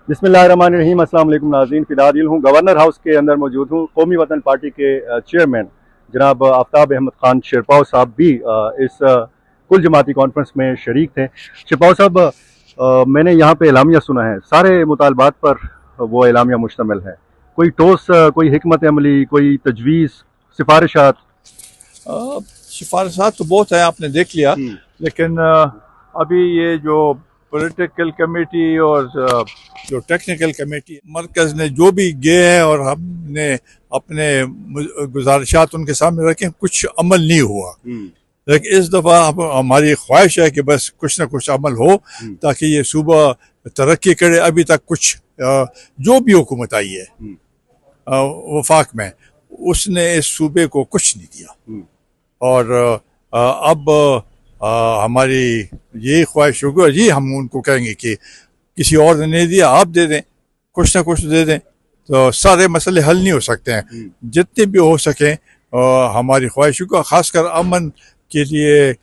बिस्मिल्लाहिर्रहमानिर्रहीम। अस्सलाम वालेकुम नाज़रीन, फ़िलहाल हूँ गवर्नर हाउस के अंदर मौजूद हूँ। कौमी वतन पार्टी के चेयरमैन जनाब आफ्ताब अहमद खान शेरपाव साहब भी इस कुल जमाती कॉन्फ्रेंस में शरीक थे। शेरपाव साहब, मैंने यहाँ पे एलामिया सुना है, सारे मुतालबात पर वो एलामिया मुश्तमिल है। कोई ठोस कोई हिकमत अमली, कोई तजवीज़, सिफारिशात? सिफारिशात तो बहुत है, आपने देख लिया। लेकिन अभी ये जो पॉलिटिकल कमेटी और जो टेक्निकल कमेटी मरकज ने जो भी गए हैं और हमने अपने गुजारिशात उनके सामने रखे, कुछ अमल नहीं हुआ। लेकिन इस दफ़ा हमारी ख्वाहिश है कि बस कुछ ना कुछ अमल हो ताकि ये सूबा तरक्की करे। अभी तक कुछ जो भी हुकूमत आई है वफाक में, उसने इस सूबे को कुछ नहीं दिया। और अब हमारी यही ख्वाहिश होगी और ये हम उनको कहेंगे कि किसी और ने नहीं दिया, आप दे दें, कुछ ना कुछ दे दें, तो सारे मसले हल नहीं हो सकते हैं। जितने भी हो सकें हमारी ख्वाहिश होगी, खासकर अमन के लिए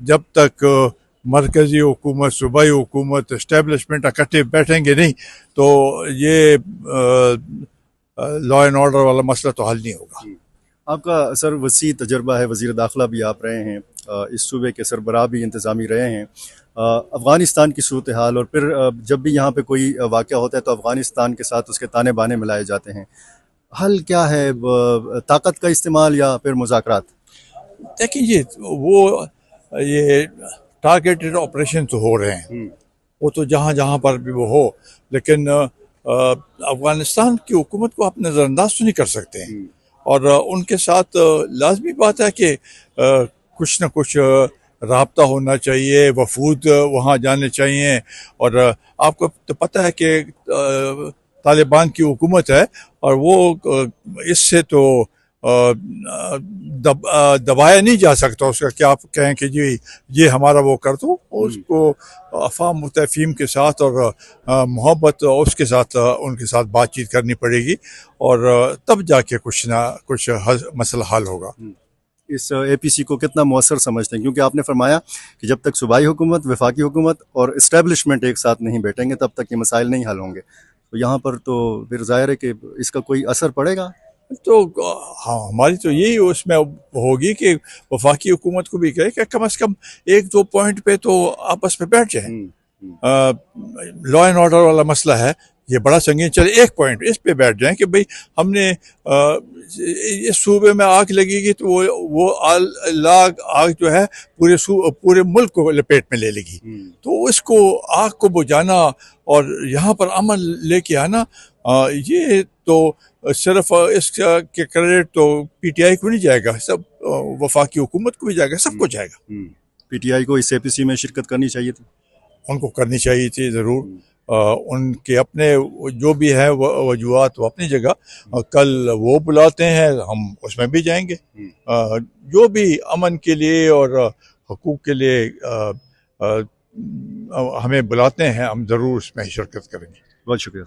जब तक मरकजी हुकूमत, सूबाई हुकूमत, इस्टेब्लिशमेंट इकट्ठे बैठेंगे नहीं तो ये लॉ एंड ऑर्डर वाला मसला तो हल नहीं होगा। आपका सर वसी तजर्बा है, वज़ीर दाखिला भी आप रहे हैं, इस सूबे के सरबराह भी इंतज़ामी रहे हैं। अफ़गानिस्तान की सूरत हाल और फिर जब भी यहाँ पे कोई वाक़या होता है तो अफ़गानिस्तान के साथ उसके ताने बाने मिलाए जाते हैं। हल क्या है, ताकत का इस्तेमाल या फिर मुज़ाकरात? देखिए ये टारगेटेड ऑपरेशन तो हो रहे हैं, वो तो जहाँ जहाँ पर भी वो हो, लेकिन अफ़गानिस्तान की हुकूमत को आप नज़रअंदाज तो नहीं कर सकते हैं। और उनके साथ लाजमी बात है कि कुछ न कुछ राब्ता होना चाहिए, वफूद वहाँ जाने चाहिए। और आपको तो पता है कि तालिबान की हुकूमत है और वो इससे तो दबाया नहीं जा सकता उसका कि आप कहें कि जी ये हमारा वो कर दो। उसको अफाम मुतफीम के साथ और मोहब्बत उसके साथ उनके साथ बातचीत करनी पड़ेगी और तब जाके कुछ ना कुछ मसला हल होगा। इस APC को कितना मौसर समझते हैं, क्योंकि आपने फरमाया कि जब तक सूबाई हुकूमत, वफाकी हुकूमत और इस्टेब्लिशमेंट एक साथ नहीं बैठेंगे तब तक ये मसाइल नहीं हल होंगे। तो यहाँ पर तो फिर ज़ाहिर है कि इसका कोई असर पड़ेगा। तो हाँ, हमारी तो यही उसमें होगी कि वफाकी हुकूमत को भी कहे कि कम से कम एक दो पॉइंट पे तो आपस में बैठ जाए। लॉ एंड ऑर्डर वाला मसला है, ये बड़ा संगीन, चले एक पॉइंट इस पे बैठ जाएं कि भाई हमने इस सूबे में आग लगेगी तो वो आग जो है पूरे मुल्क को लपेट में ले लेगी। तो इसको आग को बुझाना और यहाँ पर अमन लेके आना, ये तो सिर्फ इसका के क्रेडिट तो PTI को नहीं जाएगा, सब वफाकी हुकूमत को भी जाएगा, सबको जाएगा। PTI को इस APC में शिरकत करनी चाहिए थी, उनको करनी चाहिए थी ज़रूर। उनके अपने जो भी है वजूहात वो अपनी जगह, कल वो बुलाते हैं हम उसमें भी जाएंगे। जो भी अमन के लिए और हकूक़ के लिए हमें बुलाते हैं हम ज़रूर उसमें शिरकत करेंगे। बहुत शुक्रिया।